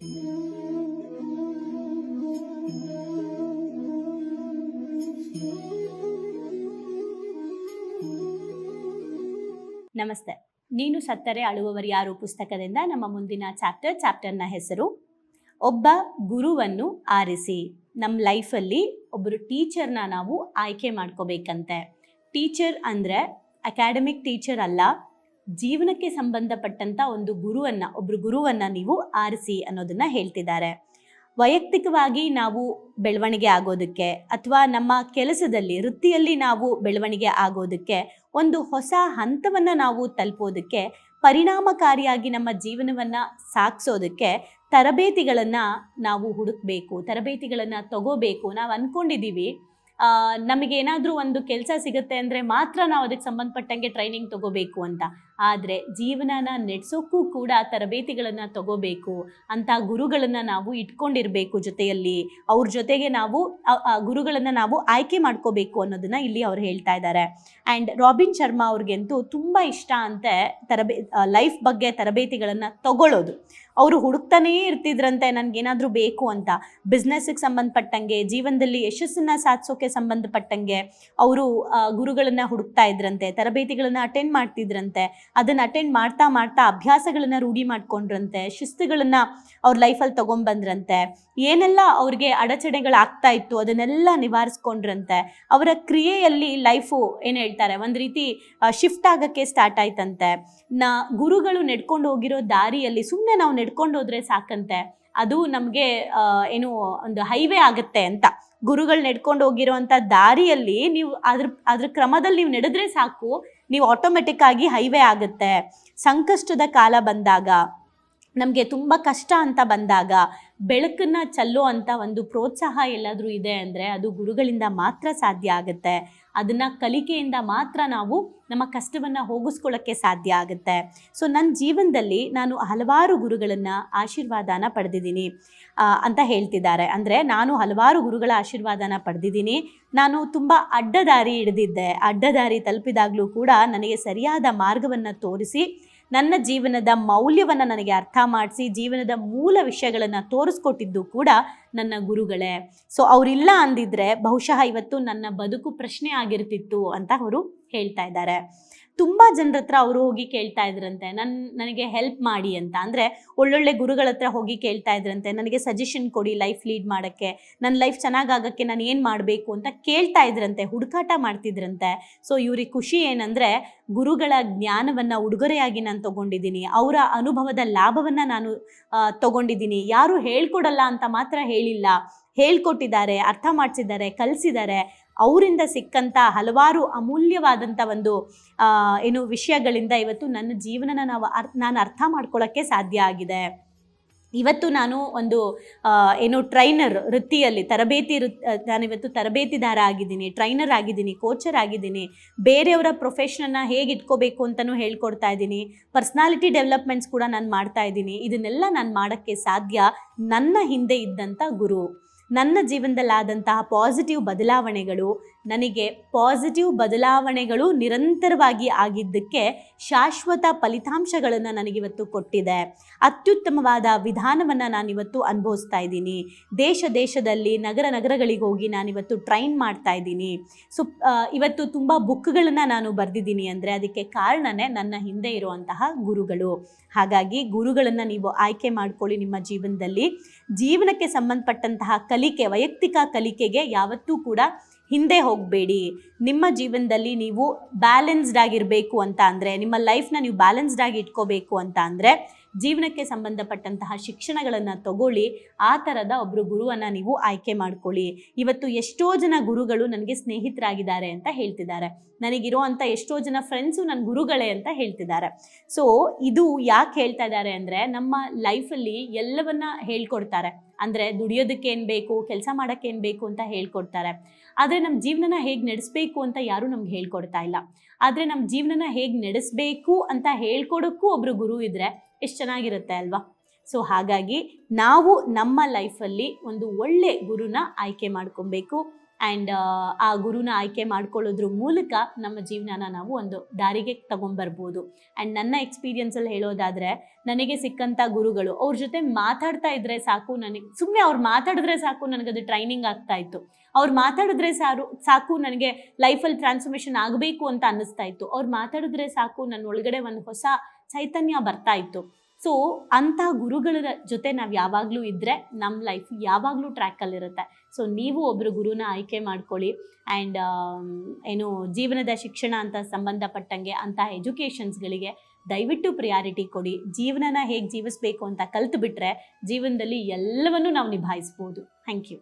ನಮಸ್ತೆ. ನೀನು ಸತ್ತರೆ ಅಳುವವರು ಯಾರು ಪುಸ್ತಕದಿಂದ ನಮ್ಮ ಮುಂದಿನ ಚಾಪ್ಟರ್ನ ಹೆಸರು ಒಬ್ಬ ಗುರುವನ್ನು ಆರಿಸಿ. ನಮ್ಮ ಲೈಫಲ್ಲಿ ಒಬ್ಬರು ಟೀಚರ್ನ ನಾವು ಆಯ್ಕೆ ಮಾಡ್ಕೋಬೇಕಂತೆ. ಟೀಚರ್ ಅಂದರೆ ಅಕಾಡೆಮಿಕ್ ಟೀಚರ್ ಅಲ್ಲ, ಜೀವನಕ್ಕೆ ಸಂಬಂಧಪಟ್ಟಂಥ ಒಬ್ಬರು ಗುರುವನ್ನು ನೀವು ಆರಿಸಿ ಅನ್ನೋದನ್ನು ಹೇಳ್ತಿದ್ದಾರೆ. ವೈಯಕ್ತಿಕವಾಗಿ ನಾವು ಬೆಳವಣಿಗೆ ಆಗೋದಕ್ಕೆ ಅಥವಾ ನಮ್ಮ ಕೆಲಸದಲ್ಲಿ ವೃತ್ತಿಯಲ್ಲಿ ನಾವು ಬೆಳವಣಿಗೆ ಆಗೋದಕ್ಕೆ ಒಂದು ಹೊಸ ಹಂತವನ್ನು ನಾವು ತಲುಪೋದಕ್ಕೆ ಪರಿಣಾಮಕಾರಿಯಾಗಿ ನಮ್ಮ ಜೀವನವನ್ನು ಸಾಗಿಸೋದಕ್ಕೆ ತರಬೇತಿಗಳನ್ನು ನಾವು ಹುಡುಕಬೇಕು, ತರಬೇತಿಗಳನ್ನು ತಗೋಬೇಕು. ನಾವು ಅಂದ್ಕೊಂಡಿದ್ದೀವಿ ನಮಗೇನಾದರೂ ಒಂದು ಕೆಲಸ ಸಿಗುತ್ತೆ ಅಂದರೆ ಮಾತ್ರ ನಾವು ಅದಕ್ಕೆ ಸಂಬಂಧಪಟ್ಟಂಗೆ ಟ್ರೈನಿಂಗ್ ತಗೋಬೇಕು ಅಂತ. ಆದರೆ ಜೀವನನ ನಡೆಸೋಕ್ಕೂ ಕೂಡ ತರಬೇತಿಗಳನ್ನು ತಗೋಬೇಕು ಅಂತ ಗುರುಗಳನ್ನು ನಾವು ಇಟ್ಕೊಂಡಿರಬೇಕು ಜೊತೆಯಲ್ಲಿ. ಅವ್ರ ಜೊತೆಗೆ ನಾವು ಗುರುಗಳನ್ನು ನಾವು ಆಯ್ಕೆ ಮಾಡ್ಕೋಬೇಕು ಅನ್ನೋದನ್ನು ಇಲ್ಲಿ ಅವ್ರು ಹೇಳ್ತಾ ಇದ್ದಾರೆ. ಆ್ಯಂಡ್ ರಾಬಿನ್ ಶರ್ಮಾ ಅವ್ರಿಗಂತೂ ತುಂಬ ಇಷ್ಟ ಅಂತೆ ಲೈಫ್ ಬಗ್ಗೆ ತರಬೇತಿಗಳನ್ನು ತಗೊಳ್ಳೋದು. ಅವರು ಹುಡುಕ್ತಾನೇ ಇರ್ತಿದ್ರಂತೆ ನನಗೇನಾದರೂ ಬೇಕು ಅಂತ. ಬಿಸ್ನೆಸ್ಸಿಗೆ ಸಂಬಂಧಪಟ್ಟಂಗೆ, ಜೀವನದಲ್ಲಿ ಯಶಸ್ಸನ್ನು ಸಾಧಿಸೋಕೆ ಸಂಬಂಧಪಟ್ಟಂಗೆ ಅವರು ಗುರುಗಳನ್ನು ಹುಡುಕ್ತಾ ಇದ್ರಂತೆ, ತರಬೇತಿಗಳನ್ನು ಅಟೆಂಡ್ ಮಾಡ್ತಿದ್ರಂತೆ. ಅದನ್ನು ಅಟೆಂಡ್ ಮಾಡ್ತಾ ಮಾಡ್ತಾ ಅಭ್ಯಾಸಗಳನ್ನು ರೂಢಿ ಮಾಡ್ಕೊಂಡ್ರಂತೆ, ಶಿಸ್ತುಗಳನ್ನು ಅವ್ರ ಲೈಫಲ್ಲಿ ತೊಗೊಂಬಂದ್ರಂತೆ. ಏನೆಲ್ಲ ಅವ್ರಿಗೆ ಅಡಚಣೆಗಳಾಗ್ತಾ ಇತ್ತು ಅದನ್ನೆಲ್ಲ ನಿವಾರಿಸ್ಕೊಂಡ್ರಂತೆ. ಅವರ ಕ್ರಿಯೆಯಲ್ಲಿ ಲೈಫು ಏನು ಹೇಳ್ತಾರೆ ಒಂದು ರೀತಿ ಶಿಫ್ಟ್ ಆಗೋಕ್ಕೆ ಸ್ಟಾರ್ಟ್ ಆಯ್ತಂತೆ. ಗುರುಗಳು ನಡ್ಕೊಂಡು ಹೋಗಿರೋ ದಾರಿಯಲ್ಲಿ ಸುಮ್ಮನೆ ನಾವು ನಡ್ಕೊಂಡು ಹೋದ್ರೆ ಸಾಕಂತೆ, ಅದು ನಮಗೆ ಏನು ಒಂದು ಹೈವೇ ಆಗುತ್ತೆ ಅಂತ. ಗುರುಗಳು ನಡ್ಕೊಂಡು ಹೋಗಿರೋವಂಥ ದಾರಿಯಲ್ಲಿ ನೀವು ಅದ್ರ ಕ್ರಮದಲ್ಲಿ ನೀವು ನಡೆದ್ರೆ ಸಾಕು, ನೀವು ಆಟೋಮೆಟಿಕ್ ಆಗಿ ಹೈವೇ ಆಗುತ್ತೆ. ಸಂಕಷ್ಟದ ಕಾಲ ಬಂದಾಗ, ನಮಗೆ ತುಂಬ ಕಷ್ಟ ಅಂತ ಬಂದಾಗ ಬೆಳಕನ್ನು ಚೆಲ್ಲೋ ಅಂಥ ಒಂದು ಪ್ರೋತ್ಸಾಹ ಎಲ್ಲಾದರೂ ಇದೆ ಅಂದರೆ ಅದು ಗುರುಗಳಿಂದ ಮಾತ್ರ ಸಾಧ್ಯ ಆಗುತ್ತೆ. ಅದನ್ನು ಕಲಿಕೆಯಿಂದ ಮಾತ್ರ ನಾವು ನಮ್ಮ ಕಷ್ಟವನ್ನು ಹೋಗಿಸ್ಕೊಳ್ಳೋಕ್ಕೆ ಸಾಧ್ಯ ಆಗುತ್ತೆ. ಸೊ ನನ್ನ ಜೀವನದಲ್ಲಿ ನಾನು ಹಲವಾರು ಗುರುಗಳನ್ನು ಆಶೀರ್ವಾದನ ಪಡೆದಿದ್ದೀನಿ ಅಂತ ಹೇಳ್ತಿದ್ದಾರೆ. ಅಂದರೆ ನಾನು ಹಲವಾರು ಗುರುಗಳ ಆಶೀರ್ವಾದನ ಪಡೆದಿದ್ದೀನಿ. ನಾನು ತುಂಬ ಅಡ್ಡದಾರಿ ಹಿಡಿದಿದ್ದೆ. ಅಡ್ಡದಾರಿ ತಲುಪಿದಾಗಲೂ ಕೂಡ ನನಗೆ ಸರಿಯಾದ ಮಾರ್ಗವನ್ನು ತೋರಿಸಿ, ನನ್ನ ಜೀವನದ ಮೌಲ್ಯವನ್ನು ನನಗೆ ಅರ್ಥ ಮಾಡಿಸಿ, ಜೀವನದ ಮೂಲ ವಿಷಯಗಳನ್ನು ತೋರಿಸ್ಕೊಟ್ಟಿದ್ದು ಕೂಡ ನನ್ನ ಗುರುಗಳೇ. ಸೊ ಅವರಿಲ್ಲ ಅಂದಿದ್ರೆ ಬಹುಶಃ ಇವತ್ತು ನನ್ನ ಬದುಕು ಪ್ರಶ್ನೆ ಆಗಿರ್ತಿತ್ತು ಅಂತ ಅವರು ಹೇಳ್ತಾ ಇದ್ದಾರೆ. ತುಂಬ ಜನರ ಹತ್ರ ಅವರು ಹೋಗಿ ಕೇಳ್ತಾ ಇದ್ರಂತೆ ನನಗೆ ಹೆಲ್ಪ್ ಮಾಡಿ ಅಂತ. ಅಂದರೆ ಒಳ್ಳೊಳ್ಳೆ ಗುರುಗಳ ಹತ್ರ ಹೋಗಿ ಕೇಳ್ತಾ ಇದ್ರಂತೆ, ನನಗೆ ಸಜೆಷನ್ ಕೊಡಿ ಲೈಫ್ ಲೀಡ್ ಮಾಡೋಕ್ಕೆ, ನನ್ನ ಲೈಫ್ ಚೆನ್ನಾಗಾಗಕ್ಕೆ ನಾನು ಏನು ಮಾಡಬೇಕು ಅಂತ ಕೇಳ್ತಾ ಇದ್ರಂತೆ, ಹುಡುಕಾಟ ಮಾಡ್ತಿದ್ರಂತೆ. ಸೊ ಇವ್ರಿಗೆ ಖುಷಿ ಏನಂದರೆ ಗುರುಗಳ ಜ್ಞಾನವನ್ನು ಉಡುಗೊರೆಯಾಗಿ ನಾನು ತೊಗೊಂಡಿದ್ದೀನಿ, ಅವರ ಅನುಭವದ ಲಾಭವನ್ನು ನಾನು ತೊಗೊಂಡಿದ್ದೀನಿ. ಯಾರು ಹೇಳ್ಕೊಡಲ್ಲ ಅಂತ ಮಾತ್ರ ಹೇಳಿಲ್ಲ, ಹೇಳ್ಕೊಟ್ಟಿದ್ದಾರೆ, ಅರ್ಥ ಮಾಡಿಸಿದ್ದಾರೆ, ಕಲಿಸಿದ್ದಾರೆ. ಅವರಿಂದ ಸಿಕ್ಕಂಥ ಹಲವಾರು ಅಮೂಲ್ಯವಾದಂಥ ಒಂದು ವಿಷಯಗಳಿಂದ ಇವತ್ತು ನನ್ನ ಜೀವನನ ನಾನು ಅರ್ಥ ಮಾಡ್ಕೊಳ್ಳೋಕ್ಕೆ ಸಾಧ್ಯ ಆಗಿದೆ. ಇವತ್ತು ನಾನು ಒಂದು ಟ್ರೈನರ್ ವೃತ್ತಿಯಲ್ಲಿ ನಾನಿವತ್ತು ತರಬೇತಿದಾರ ಆಗಿದ್ದೀನಿ, ಟ್ರೈನರ್ ಆಗಿದ್ದೀನಿ, ಕೋಚರ್ ಆಗಿದ್ದೀನಿ. ಬೇರೆಯವರ ಪ್ರೊಫೆಷನನ್ನು ಹೇಗೆ ಇಟ್ಕೋಬೇಕು ಅಂತಲೂ ಹೇಳ್ಕೊಡ್ತಾ ಇದ್ದೀನಿ. ಪರ್ಸ್ನಾಲಿಟಿ ಡೆವಲಪ್ಮೆಂಟ್ಸ್ ಕೂಡ ನಾನು ಮಾಡ್ತಾ ಇದ್ದೀನಿ. ಇದನ್ನೆಲ್ಲ ನಾನು ಮಾಡೋಕ್ಕೆ ಸಾಧ್ಯ ನನ್ನ ಹಿಂದೆ ಇದ್ದಂಥ ಗುರು. ನನ್ನ ಜೀವನದಲ್ಲಾದಂತಹ ಪಾಸಿಟಿವ್ ಬದಲಾವಣೆಗಳು ನಿರಂತರವಾಗಿ ಆಗಿದ್ದಕ್ಕೆ ಶಾಶ್ವತ ಫಲಿತಾಂಶಗಳನ್ನು ನನಗಿವತ್ತು ಕೊಟ್ಟಿದೆ. ಅತ್ಯುತ್ತಮವಾದ ವಿಧಾನವನ್ನು ನಾನಿವತ್ತು ಅನುಭವಿಸ್ತಾ ಇದ್ದೀನಿ. ದೇಶದಲ್ಲಿ ನಗರಗಳಿಗೆ ಹೋಗಿ ನಾನಿವತ್ತು ಟ್ರೈನ್ ಮಾಡ್ತಾ ಇದ್ದೀನಿ. ಸೊ ಇವತ್ತು ತುಂಬ ಬುಕ್ಗಳನ್ನು ನಾನು ಬರೆದಿದ್ದೀನಿ ಅಂದರೆ ಅದಕ್ಕೆ ಕಾರಣನೇ ನನ್ನ ಹಿಂದೆ ಇರುವಂತಹ ಗುರುಗಳು. ಹಾಗಾಗಿ ಗುರುಗಳನ್ನು ನೀವು ಆಯ್ಕೆ ಮಾಡ್ಕೊಳ್ಳಿ. ನಿಮ್ಮ ಜೀವನಕ್ಕೆ ಸಂಬಂಧಪಟ್ಟಂತಹ ವೈಯಕ್ತಿಕ ಕಲಿಕೆಗೆ ಯಾವತ್ತೂ ಕೂಡ ಹಿಂದೆ ಹೋಗಬೇಡಿ. ನಿಮ್ಮ ಜೀವನದಲ್ಲಿ ನೀವು ಬ್ಯಾಲೆನ್ಸ್ಡ್ ಆಗಿರಬೇಕು ಅಂತ ಅಂದರೆ, ನಿಮ್ಮ ಲೈಫ್ನ ನೀವು ಬ್ಯಾಲೆನ್ಸ್ಡ್ ಆಗಿ ಇಟ್ಕೋಬೇಕು ಅಂತ ಅಂದರೆ ಜೀವನಕ್ಕೆ ಸಂಬಂಧಪಟ್ಟಂತಹ ಶಿಕ್ಷಣಗಳನ್ನು ತಗೊಳ್ಳಿ. ಆ ಥರದ ಒಬ್ಬರು ಗುರುವನ್ನು ನೀವು ಆಯ್ಕೆ ಮಾಡ್ಕೊಳ್ಳಿ. ಇವತ್ತು ಎಷ್ಟೋ ಜನ ಗುರುಗಳು ನನಗೆ ಸ್ನೇಹಿತರಾಗಿದ್ದಾರೆ ಅಂತ ಹೇಳ್ತಿದ್ದಾರೆ. ನನಗಿರುವಂಥ ಎಷ್ಟೋ ಜನ ಫ್ರೆಂಡ್ಸು ನನ್ನ ಗುರುಗಳೇ ಅಂತ ಹೇಳ್ತಿದ್ದಾರೆ. ಸೊ ಇದು ಯಾಕೆ ಹೇಳ್ತಾ ಇದ್ದಾರೆ ಅಂದರೆ ನಮ್ಮ ಲೈಫಲ್ಲಿ ಎಲ್ಲವನ್ನ ಹೇಳ್ಕೊಡ್ತಾರೆ. ಅಂದರೆ ದುಡಿಯೋದಕ್ಕೆ ಏನು ಬೇಕು, ಕೆಲಸ ಮಾಡೋಕ್ಕೆ ಏನು ಬೇಕು ಅಂತ ಹೇಳ್ಕೊಡ್ತಾರೆ. ಆದರೆ ನಮ್ಮ ಜೀವನನ ಹೇಗೆ ನಡೆಸಬೇಕು ಅಂತ ಯಾರೂ ನಮ್ಗೆ ಹೇಳ್ಕೊಡ್ತಾ ಇಲ್ಲ. ಆದರೆ ನಮ್ಮ ಜೀವನನ ಹೇಗೆ ನಡೆಸಬೇಕು ಅಂತ ಹೇಳ್ಕೊಡೋಕ್ಕೂ ಒಬ್ಬರು ಗುರು ಇದ್ದರೆ ಎಷ್ಟು ಚೆನ್ನಾಗಿರುತ್ತೆ ಅಲ್ವಾ? ಸೊ ಹಾಗಾಗಿ ನಾವು ನಮ್ಮ ಲೈಫಲ್ಲಿ ಒಂದು ಒಳ್ಳೆ ಗುರುನ ಆಯ್ಕೆ ಮಾಡ್ಕೊಬೇಕು. ಆ್ಯಂಡ್ ಆ ಗುರುನ ಆಯ್ಕೆ ಮಾಡ್ಕೊಳ್ಳೋದ್ರ ಮೂಲಕ ನಮ್ಮ ಜೀವನನ ನಾವು ಒಂದು ದಾರಿಗೆ ತಗೊಂಬರ್ಬೋದು. ಆ್ಯಂಡ್ ನನ್ನ ಎಕ್ಸ್ಪೀರಿಯನ್ಸಲ್ಲಿ ಹೇಳೋದಾದರೆ, ನನಗೆ ಸಿಕ್ಕಂಥ ಗುರುಗಳು ಅವ್ರ ಜೊತೆ ಮಾತಾಡ್ತಾ ಇದ್ದರೆ ಸಾಕು, ಸುಮ್ಮನೆ ಅವ್ರು ಮಾತಾಡಿದ್ರೆ ಸಾಕು ನನಗದು ಟ್ರೈನಿಂಗ್ ಆಗ್ತಾ ಇತ್ತು. ಅವ್ರು ಮಾತಾಡಿದ್ರೆ ಸಾಕು ನನಗೆ ಲೈಫಲ್ಲಿ ಟ್ರಾನ್ಸ್ಫಾರ್ಮೇಷನ್ ಆಗಬೇಕು ಅಂತ ಅನ್ನಿಸ್ತಾ ಇತ್ತು. ಅವ್ರು ಮಾತಾಡಿದ್ರೆ ಸಾಕು ನನ್ನ ಒಳಗಡೆ ಒಂದು ಹೊಸ ಚೈತನ್ಯ ಬರ್ತಾ ಇತ್ತು. ಸೊ ಅಂಥ ಗುರುಗಳ ಜೊತೆ ನಾವು ಯಾವಾಗಲೂ ಇದ್ದರೆ ನಮ್ಮ ಲೈಫ್ ಯಾವಾಗಲೂ ಟ್ರ್ಯಾಕಲ್ಲಿರುತ್ತೆ. ಸೊ ನೀವು ಒಬ್ಬರು ಗುರುನ ಆಯ್ಕೆ ಮಾಡ್ಕೊಳ್ಳಿ. ಆ್ಯಂಡ್ ಏನು ಜೀವನದ ಶಿಕ್ಷಣ ಅಂತ ಸಂಬಂಧಪಟ್ಟಂಗೆ ಅಂತಹ ಎಜುಕೇಷನ್ಸ್ಗಳಿಗೆ ದಯವಿಟ್ಟು ಪ್ರಿಯಾರಿಟಿ ಕೊಡಿ. ಜೀವನನ ಹೇಗೆ ಜೀವಿಸ್ಬೇಕು ಅಂತ ಕಲ್ತು ಬಿಟ್ಟರೆ ಜೀವನದಲ್ಲಿ ಎಲ್ಲವನ್ನೂ ನಾವು ನಿಭಾಯಿಸ್ಬೋದು. Thank you.